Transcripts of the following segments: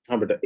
हाँ बेटा,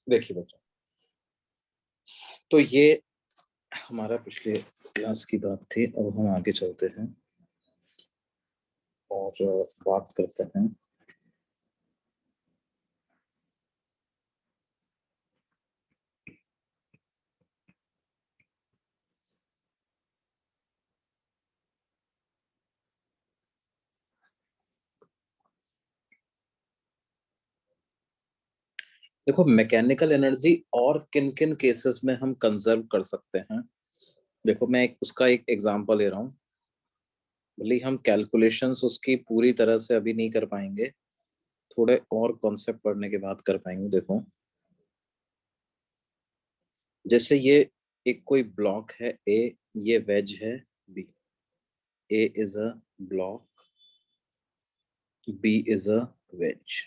देखिए बेटा, तो ये हमारा पिछले क्लास की बात थी। अब हम आगे चलते हैं और बात करते हैं देखो मैकेनिकल एनर्जी और किन किन केसेस में हम कंजर्व कर सकते हैं। देखो मैं उसका एक एग्जांपल ले रहा हूँ। भले ही हम कैलकुलेशंस उसकी पूरी तरह से अभी नहीं कर पाएंगे, थोड़े और कॉन्सेप्ट पढ़ने के बाद कर पाएंगे। देखो जैसे ये एक कोई ब्लॉक है ए, ये वेज है B. A is a block, B is a wedge.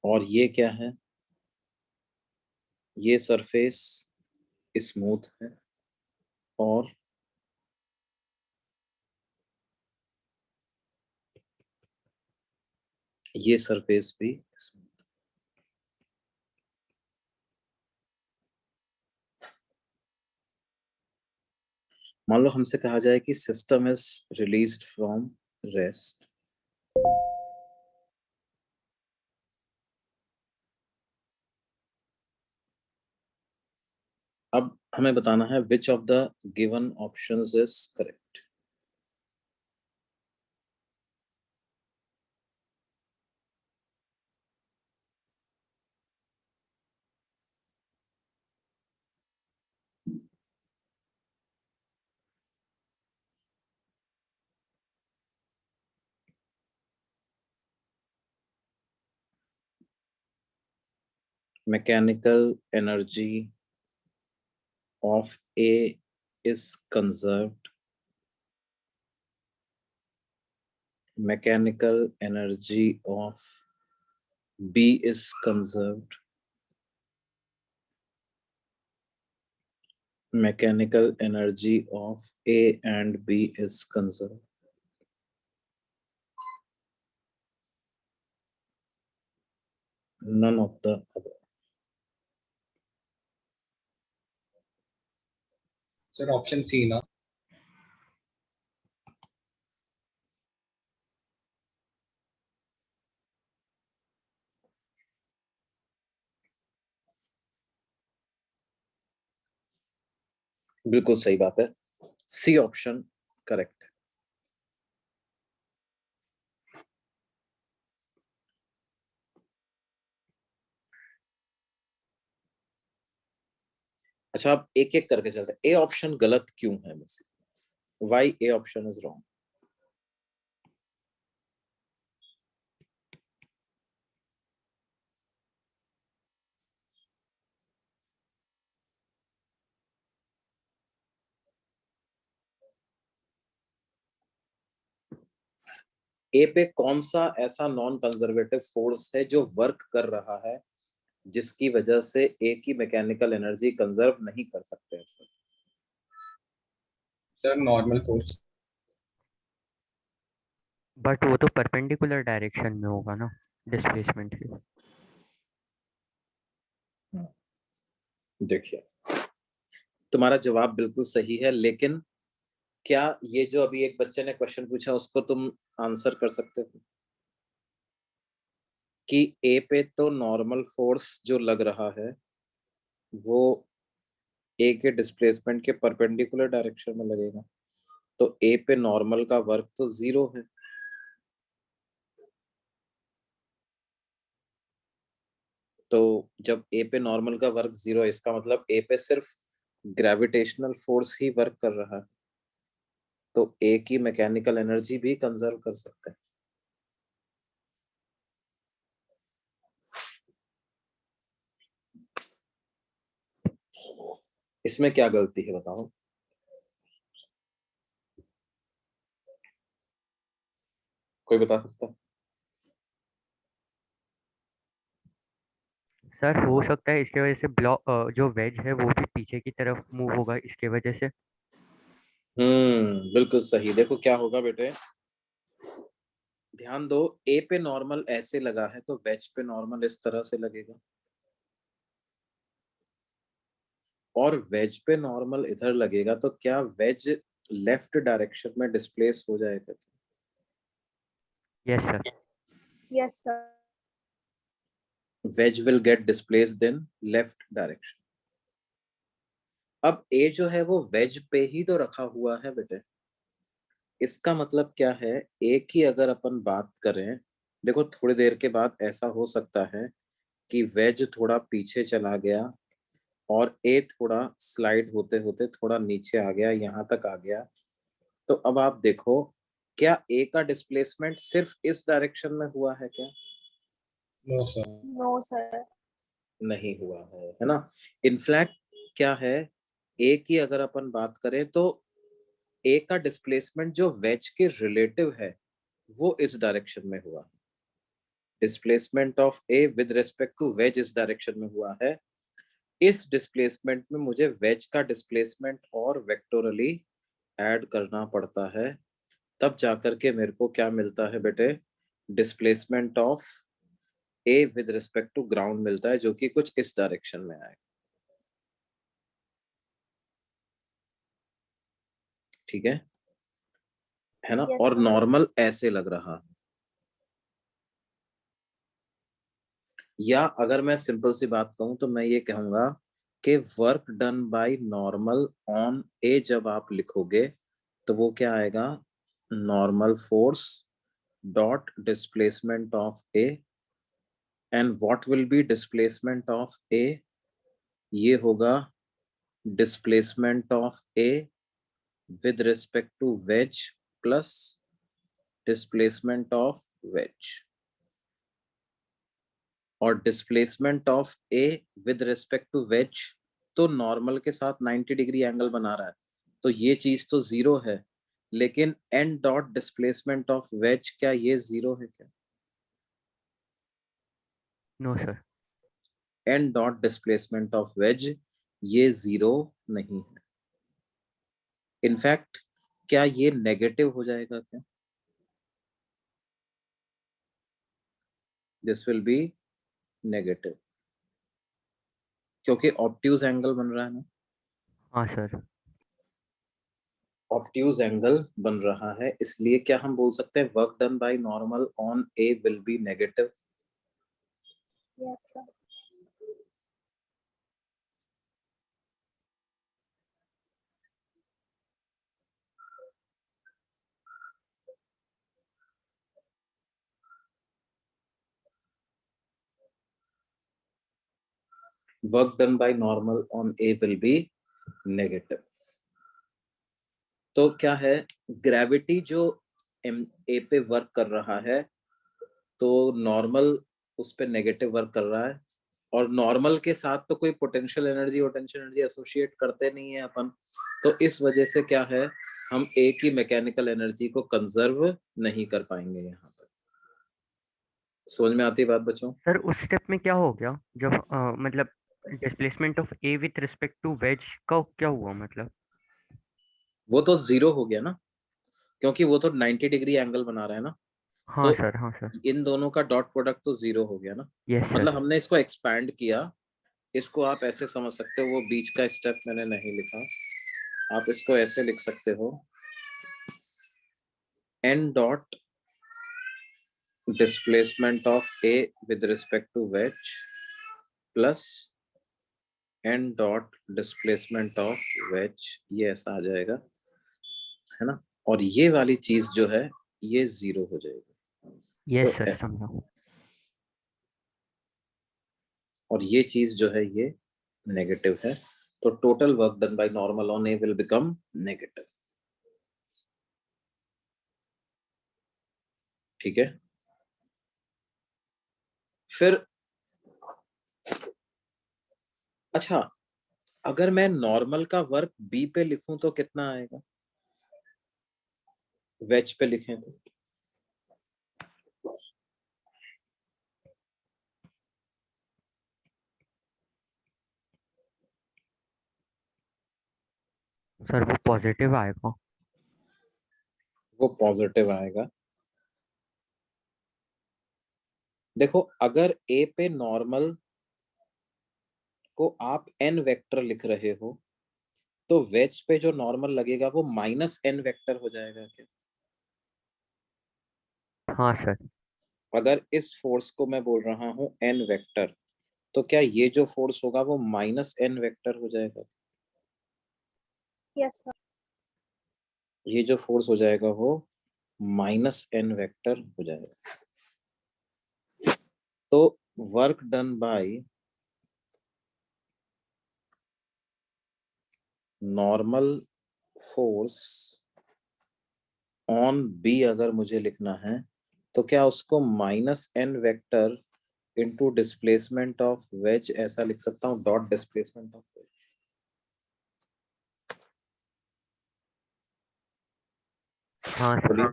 और ये क्या है? ये सरफेस स्मूथ है और ये सरफेस भी स्मूथ। मान लो हमसे कहा जाए कि system is released from rest. अब हमें बताना है which of the given options is correct. Mechanical energy of A is conserved. Mechanical energy of B is conserved. Mechanical energy of A and B is conserved. None of the above. Sir option C ना। बिल्कुल सही बात है, C option correct है। अच्छा, आप एक एक करके चलते हैं। ए ऑप्शन गलत क्यों है? बस why A option is wrong? A पे कौन सा ऐसा नॉन कंजर्वेटिव फोर्स है जो वर्क कर रहा है जिसकी वजह से ए की मैकेनिकल एनर्जी कंजर्व नहीं कर सकते? Sir normal force. बट वो तो परपेंडिकुलर डायरेक्शन में होगा ना, डिस्प्लेसमेंट के। देखिए, तुम्हारा जवाब बिल्कुल सही है, लेकिन क्या ये जो अभी एक बच्चे ने क्वेश्चन पूछा उसको तुम आंसर कर सकते हो? कि ए पे तो नॉर्मल फोर्स जो लग रहा है वो ए के डिस्प्लेसमेंट के परपेंडिकुलर डायरेक्शन में लगेगा, तो ए पे नॉर्मल का वर्क तो 0 है। तो जब ए पे नॉर्मल का वर्क 0 है, इसका मतलब ए पे सिर्फ ग्रेविटेशनल फोर्स ही वर्क कर रहा है, तो ए की मैकेनिकल एनर्जी भी कंजर्व कर सकते हैं। इसमें क्या गलती है बताओ? कोई बता सकता है? सर हो सकता है इसके वजह से ब्लॉक जो वेज है वो भी पीछे की तरफ मूव होगा इसके वजह से। बिल्कुल सही। देखो क्या होगा बेटे, ध्यान दो, ए पे नॉर्मल ऐसे लगा है तो वेज पे नॉर्मल इस तरह से लगेगा, और वेज पे नॉर्मल इधर लगेगा, तो क्या वेज लेफ्ट डायरेक्शन में डिस्प्लेस हो जाएगा? Yes sir. Yes, sir. Veg will get displaced in left direction. अब ए जो है वो वेज पे ही तो रखा हुआ है बेटे, इसका मतलब क्या है, ए की अगर अपन बात करें, देखो थोड़ी देर के बाद ऐसा हो सकता है कि वेज थोड़ा पीछे चला गया और ए थोड़ा स्लाइड होते होते थोड़ा नीचे आ गया, यहाँ तक आ गया। तो अब आप देखो, क्या ए का डिस्प्लेसमेंट सिर्फ इस डायरेक्शन में हुआ है क्या? No sir. No, sir. नहीं हुआ है ना? इनफैक्ट क्या है, ए की अगर अपन बात करें तो ए का डिस्प्लेसमेंट जो वेज के रिलेटिव है वो इस डायरेक्शन में हुआ है। Displacement of A with respect to wedge इस डायरेक्शन में हुआ है। इस डिस्प्लेसमेंट में मुझे वेज का डिस्प्लेसमेंट और वेक्टोरली ऐड करना पड़ता है, तब जाकर के मेरे को क्या मिलता है बेटे, displacement of A with respect to ground मिलता है, जो कि कुछ इस डायरेक्शन में आए। ठीक है ना? Yes, और sir. नॉर्मल ऐसे लग रहा है। या अगर मैं सिंपल सी बात कहूं तो मैं ये कहूंगा कि work done by normal on A जब आप लिखोगे तो वो क्या आएगा, normal force dot displacement of A, and what will be displacement of A, ये होगा displacement of A with respect to wedge plus displacement of wedge. और displacement of A with respect to wedge तो normal के साथ 90 degree angle बना रहा है, तो ये चीज तो 0 है, लेकिन N dot displacement of wedge, क्या ये 0 है क्या? No sir. N dot displacement of wedge ये 0 नहीं है। इनफैक्ट क्या ये नेगेटिव हो जाएगा क्या? दिस विल बी नेगेटिव, क्योंकि ऑब्ट्यूज एंगल बन रहा है ना। हाँ सर। ऑब्ट्यूज एंगल बन रहा है, इसलिए क्या हम बोल सकते हैं work done by normal on A will be negative? Yes, sir. Work done by normal on A will be negative. तो क्या है, ग्रेविटी जो ए पे वर्क कर रहा है तो नॉर्मल उस पे नेगेटिव वर्क कर रहा है, और नॉर्मल के साथ तो कोई potential energy potential energy associate करते नहीं है अपन, तो इस वजह से क्या है, हम ए की मैकेनिकल एनर्जी को कंजर्व नहीं कर पाएंगे यहाँ पर। समझ में आती बात बच्चों? सर उस स्टेप में क्या हो गया जब मतलब displacement of A with respect to wedge का क्या हुआ मतलब? वो तो 0 हो गया ना, क्योंकि वो तो 90 डिग्री एंगल बना रहा है ना, हाँ तो सर, हाँ सर। इन दोनों का डॉट प्रोडक्ट तो 0 हो गया ना। यस मतलब सर। हमने इसको एक्सपैंड किया, इसको आप ऐसे समझ सकते हो, वो बीच का स्टेप मैंने नहीं लिखा, आप इसको ऐसे लिख सकते हो, N dot displacement of A with respect to wedge plus N dot displacement of wedge, ये ऐसा आ जाएगा, है ना। और ये वाली चीज जो है ये 0 हो जाएगी। यस तो सर, समझा। और ये चीज जो है ये नेगेटिव है, तो total work done by normal on A will become negative. ठीक है, फिर अच्छा, अगर मैं नॉर्मल का वर्क बी पे लिखूं तो कितना आएगा, वेज पे लिखें तो? सर वो पॉजिटिव आएगा। वो पॉजिटिव आएगा। देखो, अगर ए पे नॉर्मल को आप एन वेक्टर लिख रहे हो तो वेज पे जो नॉर्मल लगेगा वो माइनस एन वेक्टर हो जाएगा क्या? हाँ सर। अगर इस फोर्स को मैं बोल रहा हूं एन वेक्टर, तो क्या ये जो फोर्स होगा वो माइनस एन वेक्टर हो जाएगा? Yes, sir. ये जो फोर्स हो जाएगा वो माइनस एन वेक्टर हो जाएगा। तो work done by normal force on B अगर मुझे लिखना है तो क्या उसको minus N vector into displacement of wedge ऐसा लिख सकता हूँ, डॉट डिस्प्लेसमेंट ऑफ वेज। हाँ सर। बोलिए।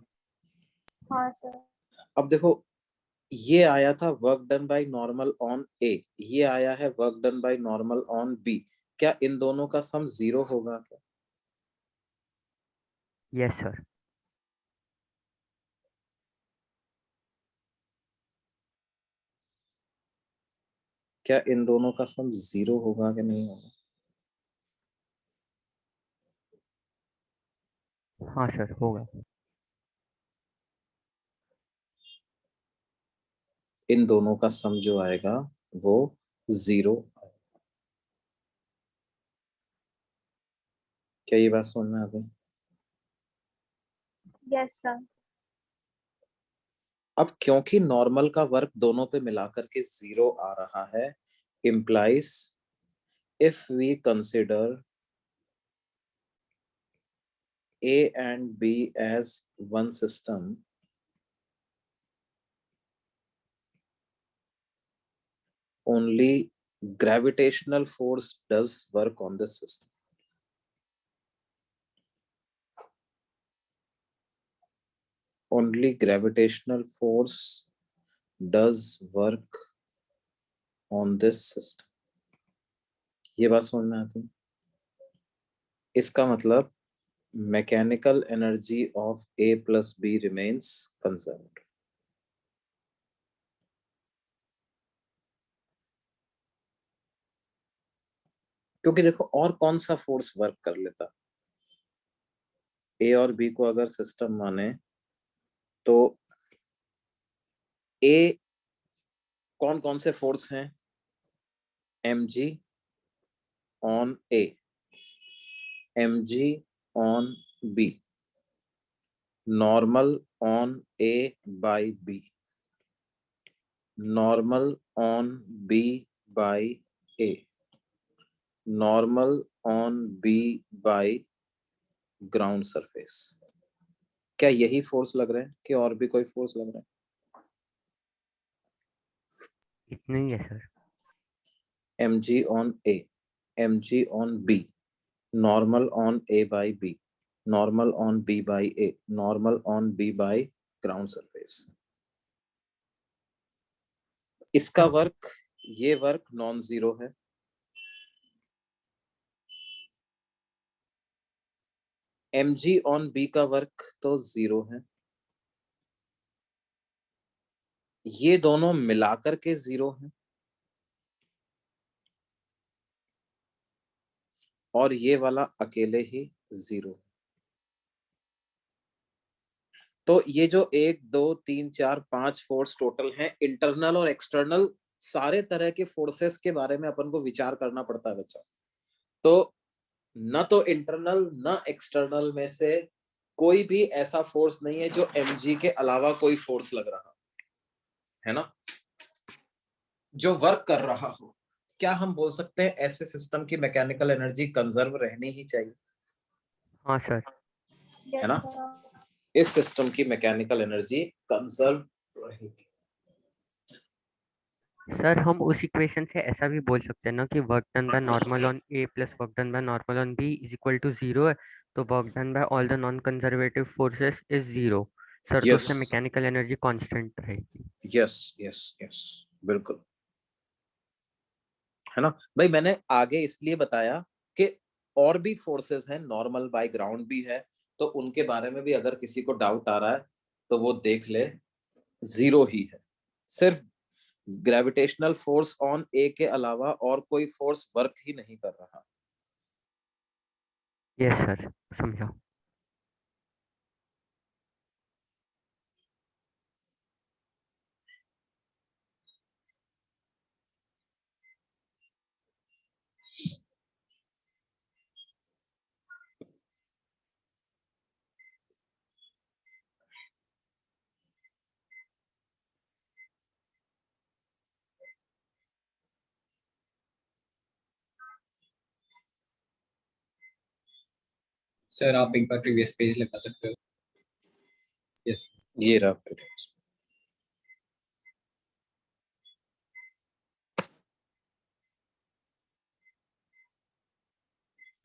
हाँ sir. अब देखो, ये आया था work done by normal on A, ये आया है work done by normal on B, क्या इन दोनों का सम 0 होगा क्या? Yes sir. क्या इन दोनों का सम 0 होगा कि नहीं होगा? हाँ सर, होगा। इन दोनों का सम जो आएगा वो 0। क्या ये बात समझ में आ गई? Yes, sir. अब क्योंकि नॉर्मल का वर्क दोनों पे मिलाकर के 0 आ रहा है, implies if we consider A and B as one system, only gravitational force does work on this system. Only gravitational force does work on this system. ये बात समझ में आती है? इसका मतलब mechanical energy of A plus B remains conserved. क्योंकि देखो, और कौन सा फोर्स वर्क कर लेता, ए और बी को अगर सिस्टम माने तो ए कौन कौन से फोर्स हैं, m g on A, m g on B, normal on A by B, normal on B by A, normal on B by ground surface. क्या यही फोर्स लग रहे हैं कि और भी कोई फोर्स लग रहा है? इतना ही है sir. M g on A, m g on B, normal on A by B, normal on B by A, normal on B by ground surface. इसका वर्क, ये वर्क नॉन जीरो है। एम जी ऑन बी का work तो 0 है, ये दोनों मिलाकर के 0 है, और ये वाला अकेले ही 0 है। तो ये जो 1 2 3 4 5 फोर्स टोटल हैं, इंटरनल और एक्सटर्नल सारे तरह के फोर्सेस के बारे में अपन को विचार करना पड़ता है बच्चा। तो न तो इंटरनल न एक्सटर्नल में से कोई भी ऐसा फोर्स नहीं है जो mg के अलावा कोई फोर्स लग रहा है ना, जो वर्क कर रहा हो। क्या हम बोल सकते हैं ऐसे सिस्टम की मैकेनिकल एनर्जी कंजर्व रहनी ही चाहिए? हाँ सर। है ना, इस सिस्टम की मैकेनिकल एनर्जी कंजर्व रहेगी। सर हम उस इक्वेशन से ऐसा भी बोल सकते हैं ना कि work done by normal on A plus work done by normal on B is equal to 0 है, तो work done by all the non conservative forces is 0 sir. तो यस उससे मैकेनिकल एनर्जी कांस्टेंट रहेगी। यस यस यस, बिल्कुल। है ना भाई, मैंने आगे इसलिए बताया कि और भी फोर्सेस हैं, नॉर्मल बाय ग्राउंड भी है, तो उनके बारे में भी अगर किसी को डाउट आ रहा है तो वो देख ले, 0 ही है। सिर्फ ग्रेविटेशनल फोर्स ऑन ए के अलावा और कोई फोर्स वर्क ही नहीं कर रहा। यस सर, समझा। सर आप एक बार प्रीवियस पेज लगा सकते हो। यस ये रहा।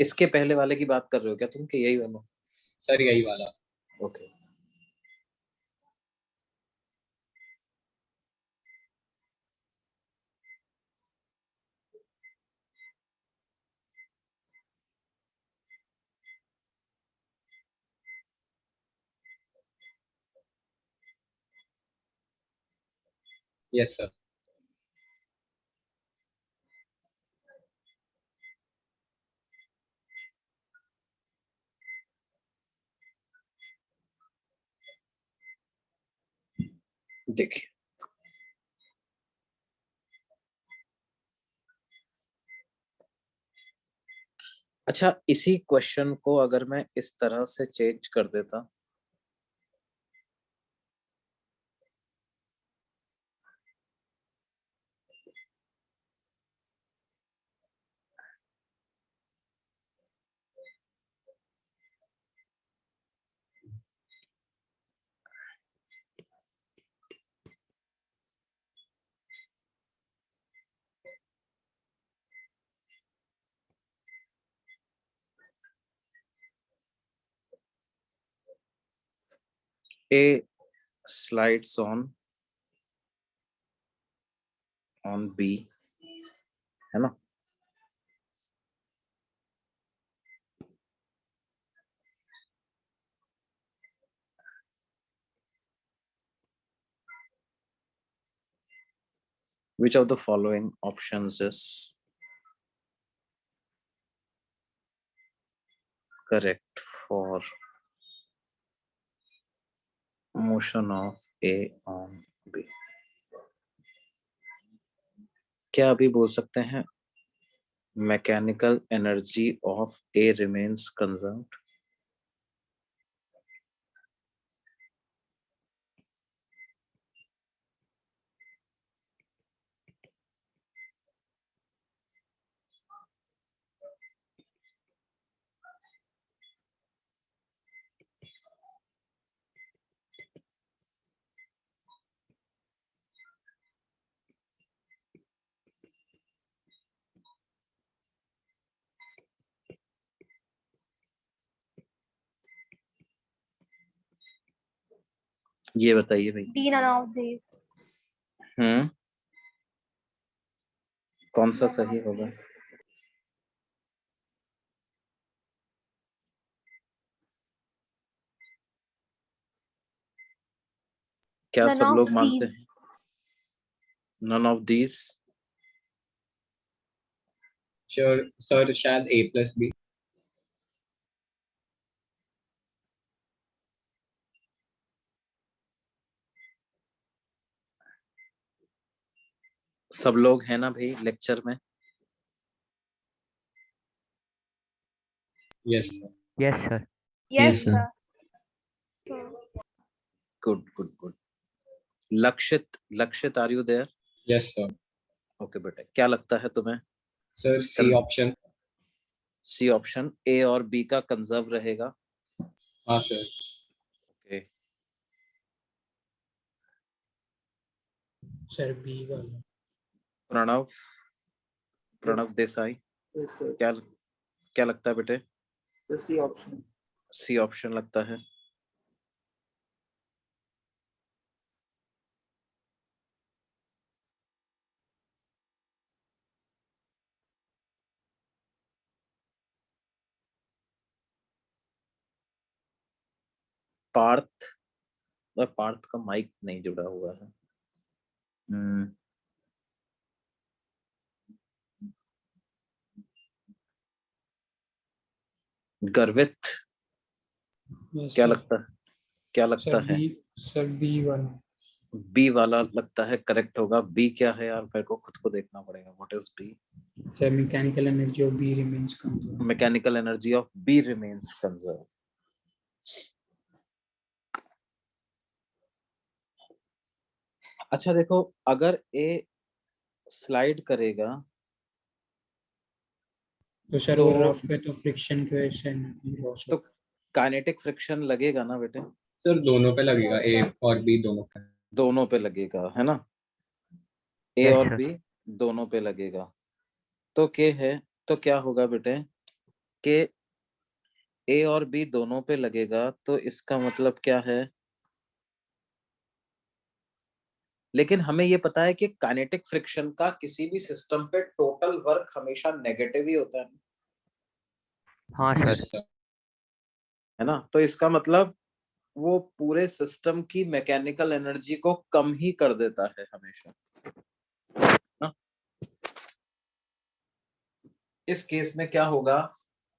इसके पहले वाले की बात कर रहे हो क्या तुम, कि यही वाला? सर यही वाला। ओके। Yes sir. देखिए, अच्छा इसी क्वेश्चन को अगर मैं इस तरह से चेंज कर देता, A slides on B, है ना, which of the following options is correct for motion of A on B? क्या अभी बोल सकते हैं mechanical energy of A remains conserved? ये बताइए भाई। D none of these. कौन सा सही होगा? क्या None सब of लोग मानते these. हैं नन ऑफ दीज? सर शायद A प्लस बी। सब लोग हैं ना भाई लेक्चर में? Yes, sir. Yes sir. Yes, sir. sir. Hmm. Good good good. Lakshit, Lakshit are you there? Yes, sir. Okay बेटा, क्या लगता है तुम्हें? Sir, C Con- option. C option, A और बी का कंजर्व रहेगा? हाँ sir. ओके, सर बी वाला। Pranav, Pranav Desai, Yes, sir. क्या क्या लगता है बेटे? The C option. C option लगता है। पार्थ, पार्थ का माइक नहीं जुड़ा हुआ है। गर्वित, Yes, क्या sir. लगता है? क्या लगता सर है? बी, सर बी वाला। बी वाला लगता है करेक्ट होगा। बी क्या है यार, मेरे को खुद को देखना पड़ेगा। What is B? Sir mechanical energy of B remains conserve. Mechanical energy of B remains conserve. अच्छा देखो, अगर ए स्लाइड करेगा तो सर तो वो रफ है तो फ्रिक्शन की वजह से एनर्जी लॉस तो होता काइनेटिक फ्रिक्शन लगेगा ना बेटे? Sir, दोनों पे लगेगा, Yes, A sir. और B दोनों पे. दोनों पे लगेगा, है ना? ए Yes, और sir. बी दोनों पे लगेगा। तो क्या है, तो क्या होगा बेटे कि ए और बी दोनों पे लगेगा, तो इसका मतलब क्या है? लेकिन हमें ये पता है कि काइनेटिक फ्रिक्शन का किसी भी सिस्टम पे टोटल वर्क हमेशा नेगेटिव ही होता है, हाँ सर। Yes, sir. है ना? तो इसका मतलब वो पूरे सिस्टम की मैकेनिकल एनर्जी को कम ही कर देता है हमेशा ना? इस केस में क्या होगा?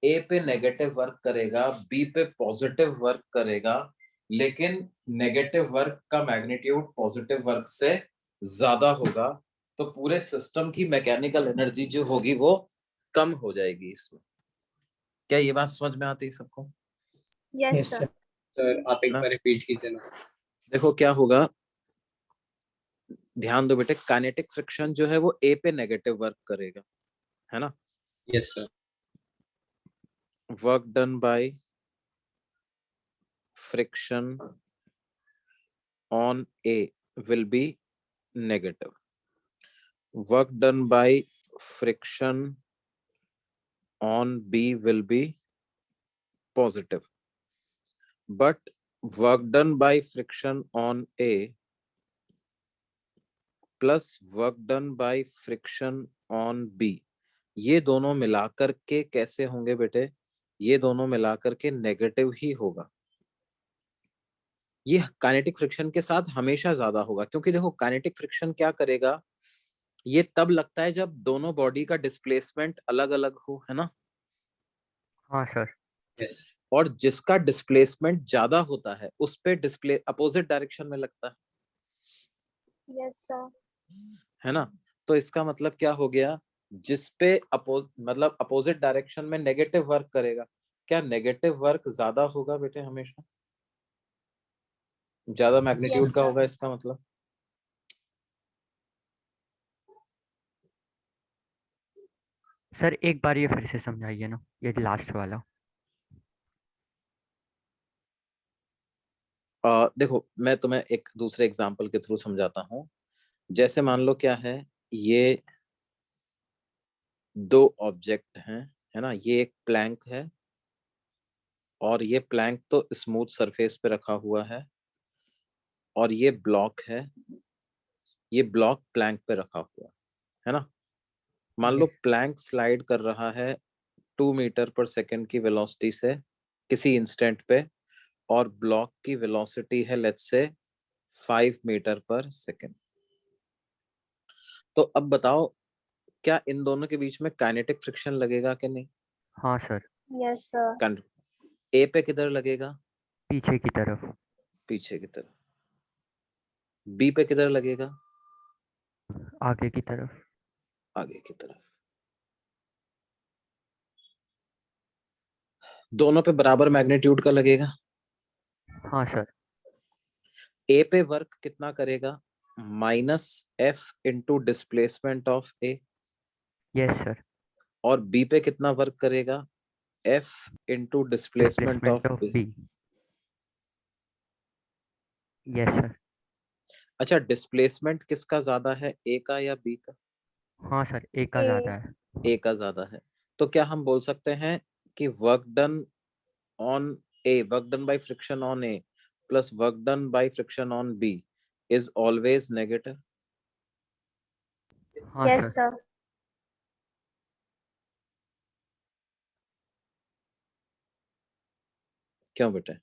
ए पे नेगेटिव वर्क करेगा, बी पे पॉजिटिव वर्क करेगा, लेकिन नेगेटिव वर्क का मैग्नीट्यूड पॉजिटिव वर्क से ज्यादा होगा, तो पूरे सिस्टम की मैकेनिकल एनर्जी जो होगी वो कम हो जाएगी इसमें। क्या ये बात समझ में आती है सबको? Yes, Yes, sir. sir. Sir, आप एक बार रिपीट कीजिए ना. देखो क्या होगा, ध्यान दो बेटे, काइनेटिक फ्रिक्शन जो है वो ए पे नेगेटिव वर्क करेगा, है ना? Yes, sir. Work done bye friction on A will be negative. Work done by friction on B will be positive. But work done by friction on A plus work done by friction on B, ये दोनों मिलाकर के कैसे होंगे बेटे? ये दोनों मिलाकर के नेगेटिव ही होगा। ये काइनेटिक फ्रिक्शन के साथ हमेशा ज्यादा होगा, क्योंकि देखो काइनेटिक फ्रिक्शन क्या करेगा, ये तब लगता है जब दोनों बॉडी का डिस्प्लेसमेंट अलग अलग हो, है ना? हाँ सर। Yes. और जिसका डिस्प्लेसमेंट ज्यादा होता है उस पे डिस्प्ले अपोजिट डायरेक्शन में लगता Yes, sir. है ना? तो इसका मतलब क्या हो गया, जिस पे मतलब अपोजिट डायरेक्शन में नेगेटिव वर्क करेगा, क्या नेगेटिव वर्क ज्यादा होगा बेटे? हमेशा ज्यादा मैग्नीट्यूड Yes, का sir. होगा, इसका मतलब। सर एक बार ये फिर से समझाइए ना, ये लास्ट वाला। देखो मैं तुम्हें एक दूसरे एग्जांपल के थ्रू समझाता हूँ। जैसे मान लो क्या है, ये दो ऑब्जेक्ट हैं, है ना? ये एक प्लैंक है और ये प्लैंक तो स्मूथ सरफेस पे रखा हुआ है, और ये ब्लॉक है, ये ब्लॉक प्लैंक पे रखा हुआ है ना? मान लो प्लैंक स्लाइड कर रहा है 2 मीटर पर सेकंड की वेलोसिटी से किसी इंस्टेंट पे, और ब्लॉक की वेलोसिटी है लेट्स से 5 मीटर पर सेकंड। तो अब बताओ, क्या इन दोनों के बीच में काइनेटिक फ्रिक्शन लगेगा कि नहीं? हाँ सर। Yes, sir. ए पे किधर लगेगा? पीछे की तरफ। पीछे की तरफ। बी पे किधर लगेगा? आगे की तरफ। आगे की तरफ। दोनों पे बराबर मैग्नीट्यूड का लगेगा। हाँ सर। ए पे वर्क कितना करेगा? -F into displacement of A. Yes sir. और बी पे कितना वर्क करेगा? F into displacement of displacement of B. B. Yes sir. अच्छा, डिस्प्लेसमेंट किसका ज्यादा है, ए का या बी का? हाँ सर, ए का A. ज्यादा है। ए का ज्यादा है। तो क्या हम बोल सकते हैं कि work done on A, work done by friction on A plus work done by friction on B is always negative? हाँ Yes, सर। sir. क्यों बेटे, हाँ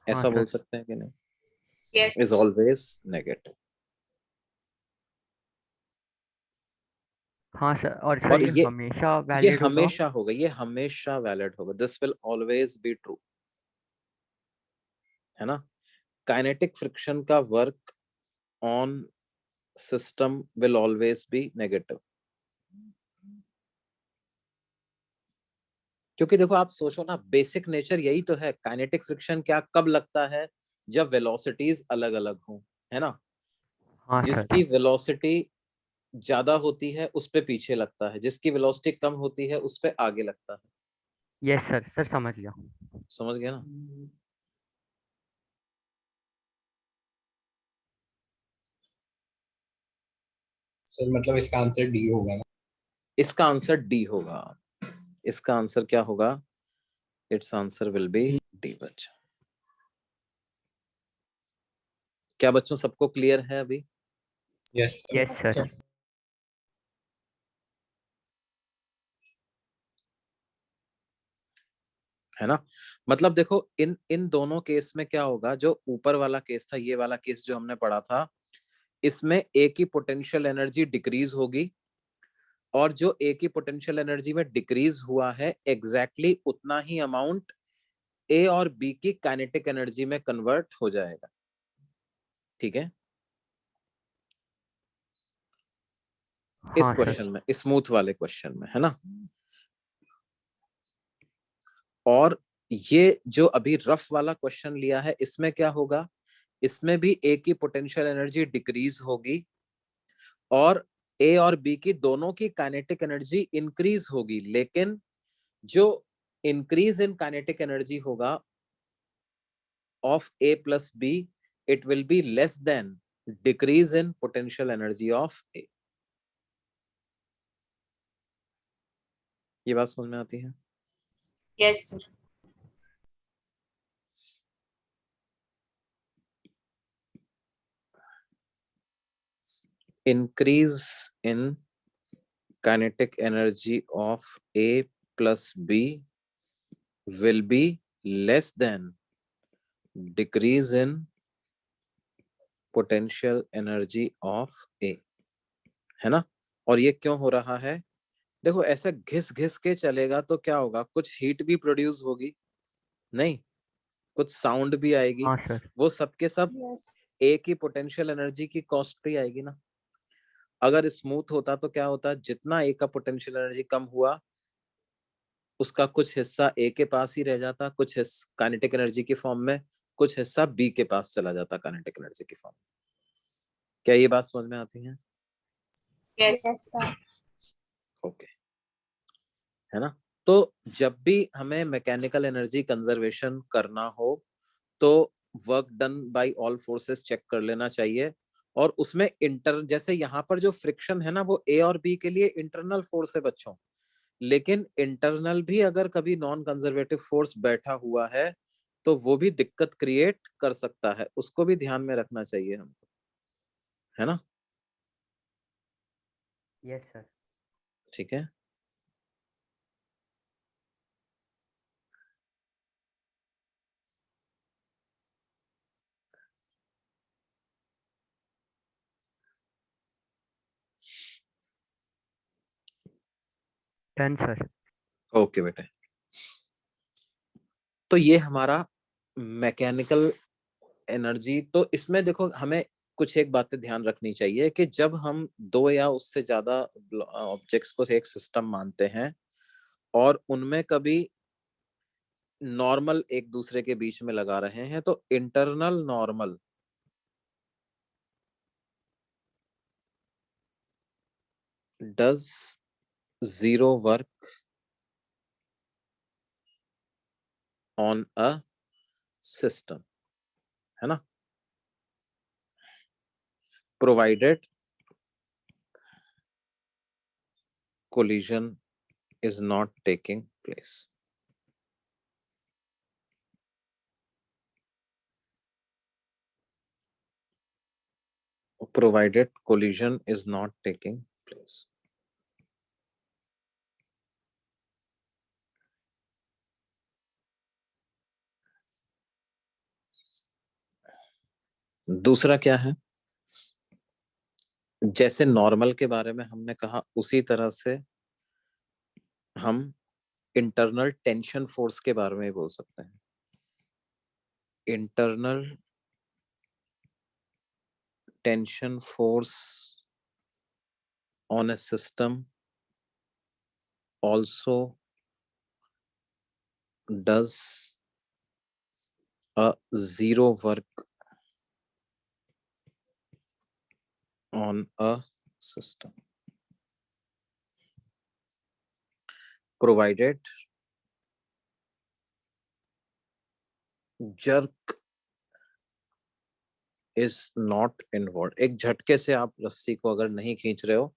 ऐसा बोल सर। सकते हैं कि नहीं? Yes. Is always negative. हाँ सर, और सर और ये ये हमेशा ये वैलिड होगा। हमेशा होगा, ये हमेशा वैलिड होगा। This will always be true, है ना। काइनेटिक फ्रिक्शन का work on system will always be negative. क्योंकि देखो आप सोचो ना, बेसिक नेचर यही तो है। काइनेटिक फ्रिक्शन क्या कब लगता है? जब वेलोसिटीज अलग अलग हों, है ना। हाँ सर। जिसकी वेलोसिटी ज्यादा होती है उस पे पीछे लगता है, जिसकी वेलोसिटी कम होती है उस पे आगे लगता है। यस सर, सर समझ गया। समझ गया ना। सर मतलब इसका आंसर डी होगा ना? इसका आंसर डी होगा। इसका आंसर क्या होगा? It's answer will be D बच्चा। क्या बच्चों सबको क्लियर है अभी? Yes sir. Yes sir. है ना। मतलब देखो इन इन दोनों केस में क्या होगा, जो ऊपर वाला केस था, ये वाला केस जो हमने पढ़ा था, इसमें ए की पोटेंशियल एनर्जी डिक्रीज होगी, और जो ए की पोटेंशियल एनर्जी में डिक्रीज हुआ है एग्जैक्टली उतना ही अमाउंट ए और बी की काइनेटिक एनर्जी में कन्वर्ट हो जाएगा। ठीक है। इस हाँ क्वेश्चन सर। में, स्मूथ वाले क्वेश्चन में, है ना। और ये जो अभी रफ वाला क्वेश्चन लिया है, इसमें क्या होगा? इसमें भी ए की पोटेंशियल एनर्जी डिक्रीज होगी और ए और बी की दोनों की काइनेटिक एनर्जी इंक्रीज होगी, लेकिन जो इंक्रीज इन काइनेटिक एनर्जी होगा of A plus B, it will be less than decrease in potential energy of A. ये बात समझ में आती है? Yes, sir. Increase in kinetic energy of A plus B will be less than decrease in potential energy of A, है ना। और ये क्यों हो रहा है? देखो ऐसे घिस घिस के चलेगा तो क्या होगा, कुछ हीट भी प्रोड्यूस होगी, नहीं, कुछ साउंड भी आएगी, हाँ सर। वो सबके सब Yes. ए की पोटेंशियल एनर्जी की कॉस्ट पे आएगी ना। अगर स्मूथ होता तो क्या होता, जितना ए का पोटेंशियल एनर्जी कम हुआ उसका कुछ हिस्सा ए के पास ही रह जाता, कुछ हिस्सा काइनेटिक एनर्जी की फॉर्म में, कुछ हिस्सा बी के पास चला जाता काइनेटिक एनर्जी की फॉर्म में। क्या ये बात समझ में आती है? Yes. Yes, sir. ओके, है ना। तो जब भी हमें मैकेनिकल एनर्जी कंजर्वेशन करना हो तो work done by all forces check कर लेना चाहिए, और उसमें जैसे यहाँ पर जो फ्रिक्शन है ना, वो ए और बी के लिए इंटरनल फोर्स है बच्चों, लेकिन इंटरनल भी अगर कभी नॉन कंजर्वेटिव फोर्स बैठा हुआ है तो वो भी दिक्कत क्रिएट कर सकता है, उसको भी ध्यान में रखना चाहिए हमको, है ना। Yes sir. ठीक है। Done sir. ओके बेटे, तो ये हमारा मैकेनिकल एनर्जी। तो इसमें देखो हमें कुछ एक बातें ध्यान रखनी चाहिए कि जब हम दो या उससे ज्यादा ऑब्जेक्ट्स को एक सिस्टम मानते हैं और उनमें कभी नॉर्मल एक दूसरे के बीच में लगा रहे हैं, तो internal normal does zero work on a system, है ना, provided collision is not taking place. Provided collision is not taking place. दूसरा क्या है, जैसे नॉर्मल के बारे में हमने कहा उसी तरह से हम इंटरनल टेंशन फोर्स के बारे में बोल सकते हैं। Internal tension force on a system also does a zero work on a system, provided jerk is not involved। एक झटके से आप रस्सी को अगर नहीं खींच रहे हो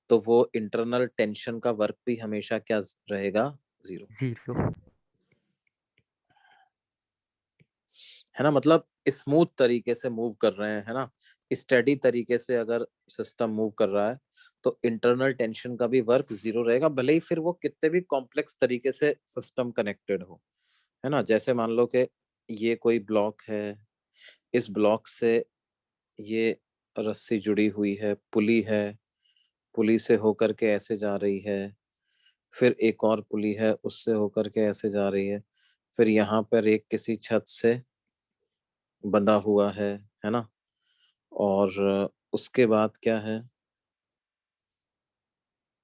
तो वो इंटरनल टेंशन का वर्क भी हमेशा क्या रहेगा, जीरो। है ना, मतलब स्मूथ तरीके से मूव कर रहे हैं, है ना, स्टेडी तरीके से अगर सिस्टम मूव कर रहा है तो इंटरनल टेंशन का भी वर्क जीरो रहेगा, भले ही फिर वो कितने भी कॉम्प्लेक्स तरीके से सिस्टम कनेक्टेड हो, है ना। जैसे मान लो कि ये कोई ब्लॉक है, इस ब्लॉक से ये रस्सी जुड़ी हुई है, पुली है, पुली से होकर के ऐसे जा रही है, फिर एक और पुली है उससे होकर के ऐसे जा रही है, फिर यहाँ पर एक किसी छत से बंधा हुआ है ना, और उसके बाद क्या है,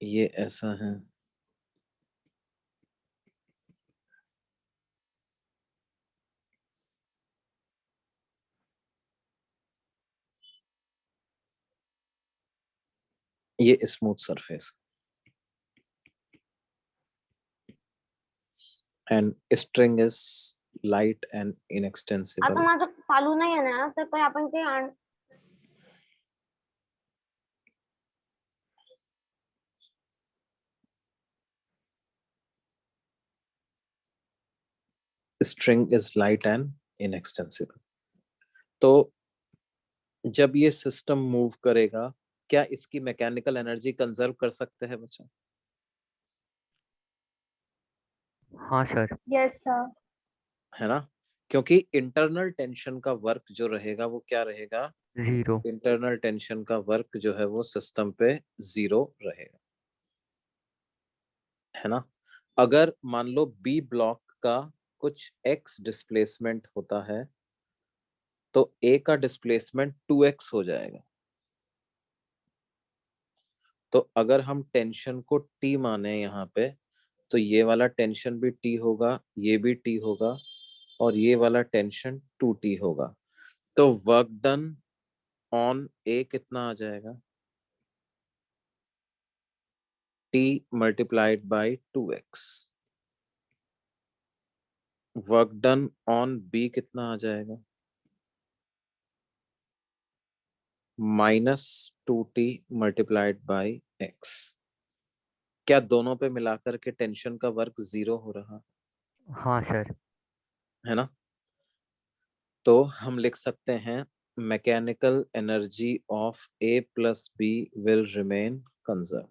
ये ऐसा है, ये smooth surface and string is light and आता inextensible। माझं चालू नाही आहे ना, तर काही आपण ते string is light and inextensible। तो जब ये सिस्टम मूव करेगा क्या इसकी मैकेनिकल एनर्जी कंजर्व कर सकते हैं बच्चों? हाँ सर। Yes sir. है ना, क्योंकि इंटरनल टेंशन का वर्क जो रहेगा वो क्या रहेगा, जीरो। इंटरनल टेंशन का वर्क जो है वो सिस्टम पे जीरो रहेगा, है ना। अगर मान लो बी ब्लॉक का कुछ एक्स डिस्प्लेसमेंट होता है तो ए का डिस्प्लेसमेंट 2x हो जाएगा। तो अगर हम टेंशन को टी माने यहाँ पे तो ये वाला टेंशन भी टी होगा, ये भी टी होगा, और ये वाला टेंशन 2t होगा। तो वर्क डन ऑन ए कितना आ जाएगा, t multiplied by 2x। Work done on B कितना आ जाएगा, -2t मल्टीप्लाइड बाई x। क्या दोनों पे मिलाकर के टेंशन का वर्क जीरो हो रहा, हाँ सर। है ना। तो हम लिख सकते हैं mechanical energy of A plus B will remain conserve.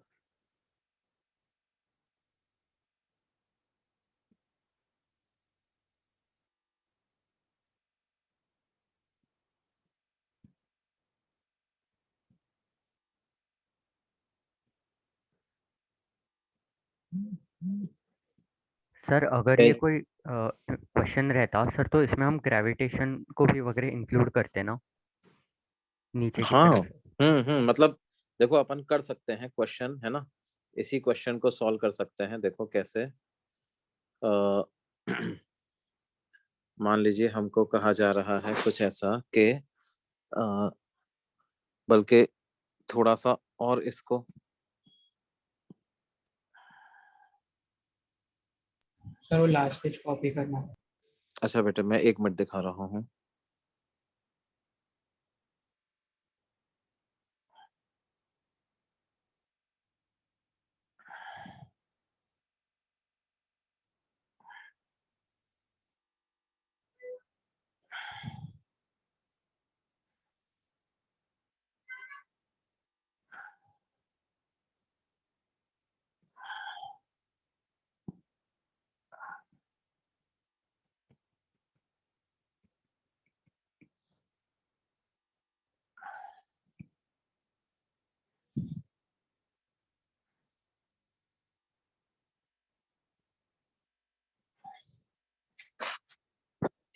Sir अगर ये कोई क्वेश्चन रहता सर तो इसमें हम ग्रेविटेशन को भी वगैरह इंक्लूड करते ना। नीचे की हाँ, तरफ। मतलब देखो अपन कर सकते हैं क्वेश्चन, है ना, इसी क्वेश्चन को सॉल्व कर सकते हैं। देखो कैसे, अ, मान लीजिए हमको कहा जा रहा है कुछ ऐसा कि बल्कि थोड़ा सा और इसको, सर वो लास्ट पेज कॉपी करना है। अच्छा बेटा मैं 1 मिनट दिखा रहा हूँ।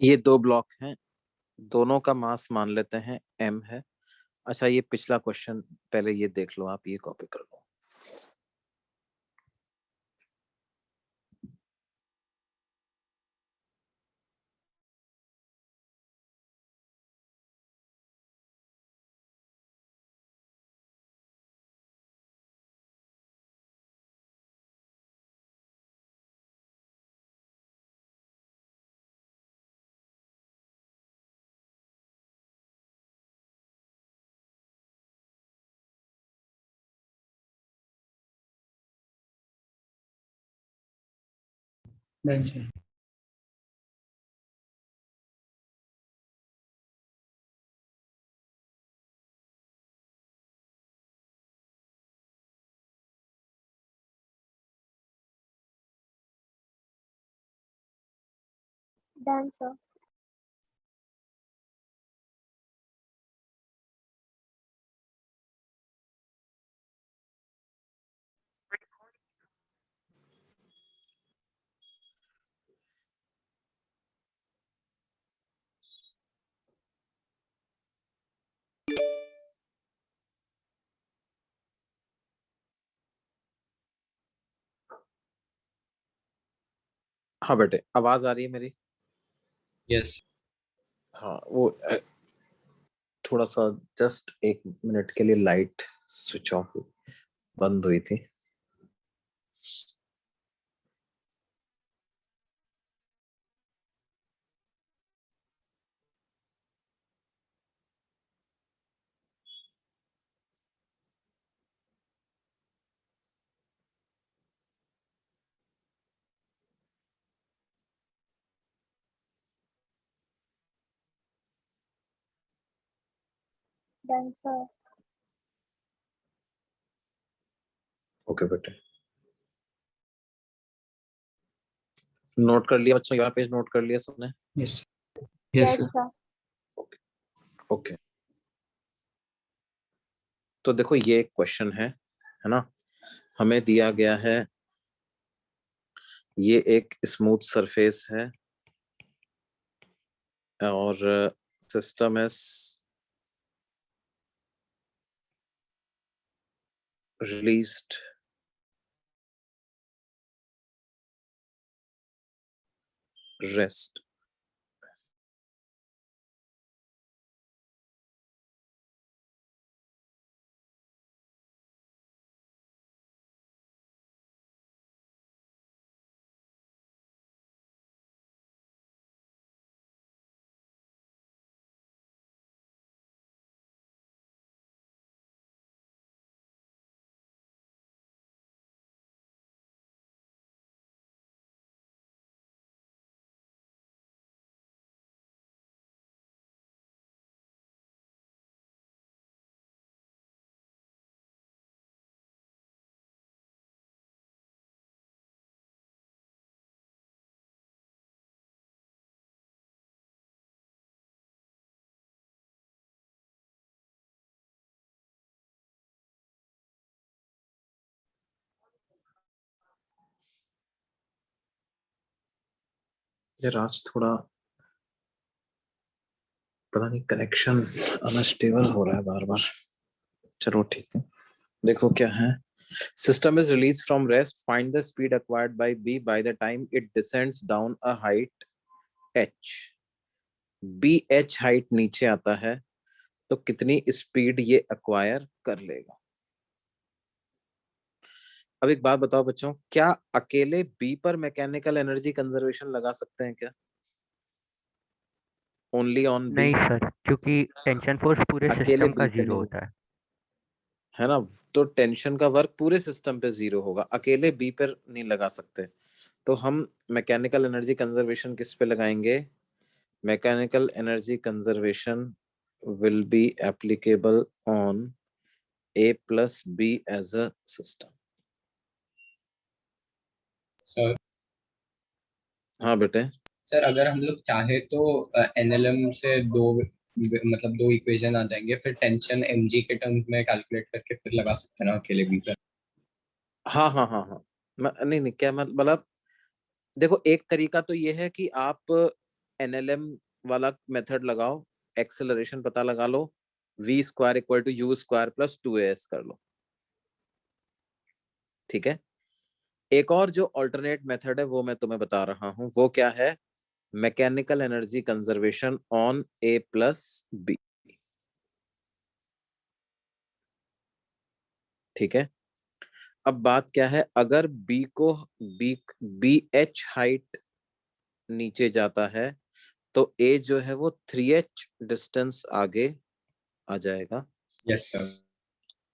ये 2 ब्लॉक हैं, दोनों का मास मान लेते हैं m है। अच्छा ये पिछला क्वेश्चन पहले ये देख लो, आप ये कॉपी कर लो। Done sir. Done, sir. हाँ बेटे आवाज आ रही है मेरी? यस हाँ वो थोड़ा सा जस्ट 1 मिनट के लिए लाइट स्विच ऑफ बंद हुई थी। Done, sir. ओके बेटे, नोट कर लिया बच्चों? यहाँ पेज नोट कर लिया सबने? Yes yes Yes, sir. Okay, तो देखो ये एक क्वेश्चन है ना, हमें दिया गया है ये एक स्मूथ सरफेस है और सिस्टम इज released rest. यार आज थोड़ा पता नहीं कनेक्शन अनस्टेबल हो रहा है बार बार। चलो ठीक है, देखो क्या है। System is released from rest. Find the speed acquired by B by the time it descends down a height h. BH height नीचे आता है तो कितनी स्पीड ये अक्वायर कर लेगा। अब एक बात बताओ बच्चों, क्या अकेले बी पर मैकेनिकल एनर्जी कंजर्वेशन लगा सकते हैं क्या? Only on B? नहीं सर, क्योंकि टेंशन फोर्स पूरे अकेले सिस्टम का बी पे 0 नहीं, होता है ना? तो टेंशन का वर्क पूरे सिस्टम पे 0 होगा, अकेले बी पर नहीं लगा सकते। तो हम मैकेनिकल एनर्जी कंजर्वेशन किस पे लगाएंगे? Mechanical energy conservation will be applicable on A plus B as a system. Sir हाँ बेटे, सर अगर हम लोग चाहे तो एनएलएम से दो इक्वेशन आ जाएंगे, फिर टेंशन एमजी के टर्म्स में कैलकुलेट करके फिर लगा सकते हैं ना अकेले भी पर। हाँ हाँ हाँ हाँ, नहीं नहीं, क्या मतलब, देखो एक तरीका तो ये है कि आप एनएलएम वाला मेथड लगाओ, एक्सेलरेशन पता लगा लो, v square equal to u square plus 2as कर लो, ठीक है। एक और जो अल्टरनेट मेथड है वो मैं तुम्हें बता रहा हूँ, वो क्या है? Mechanical energy conservation on A plus B, ठीक है। अब बात क्या है, अगर बी को बी एच हाइट नीचे जाता है तो ए जो है वो 3h डिस्टेंस आगे आ जाएगा, यस सर।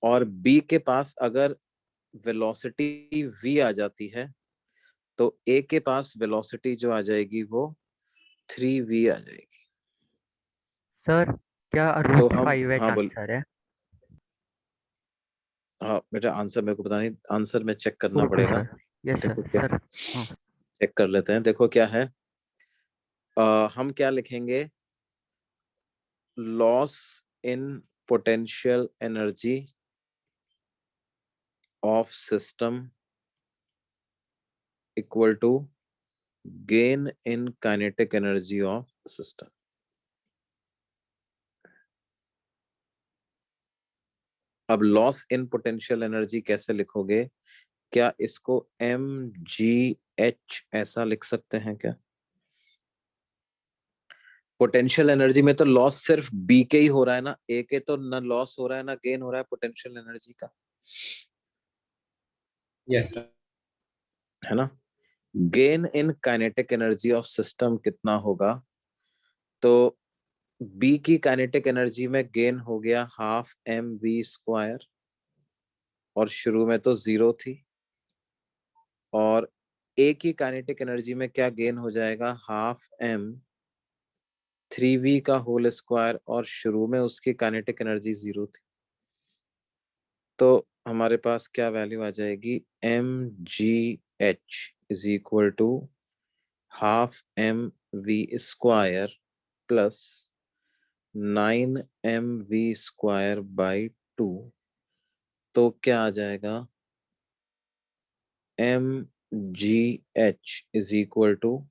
और बी के पास अगर वेलोसिटी v आ जाती है तो ए के पास वेलोसिटी जो आ जाएगी वो 3v आ जाएगी। सर। क्या तो रूट हम, 5h हाँ बोल, आंसर है? हाँ बेटा आंसर मेरे को पता नहीं, आंसर में चेक करना ओके पड़ेगा। सर। यस देखो सर, क्या, सर। हाँ। चेक कर लेते हैं, देखो क्या है। हम क्या लिखेंगे? Loss in potential energy of system equal to gain in kinetic energy of system. अब लॉस इन पोटेंशियल एनर्जी कैसे लिखोगे? क्या इसको mgh ऐसा लिख सकते हैं क्या? पोटेंशियल एनर्जी में तो लॉस सिर्फ बी के ही हो रहा है ना, ए के तो ना लॉस हो रहा है ना गेन हो रहा है पोटेंशियल एनर्जी का, यस सर। है ना। Gain in kinetic energy of system कितना होगा? तो बी की काइनेटिक एनर्जी में गेन हो गया हाफ mv स्क्वायर, और शुरू में तो 0 थी, और ए की काइनेटिक एनर्जी में क्या गेन हो जाएगा? हाफ m 3v का होल स्क्वायर, और शुरू में उसकी काइनेटिक एनर्जी 0 थी। तो हमारे पास क्या वैल्यू आ जाएगी? mgh is equal to half mv square plus 9mv square by 2। तो क्या आ जाएगा? mgh is equal to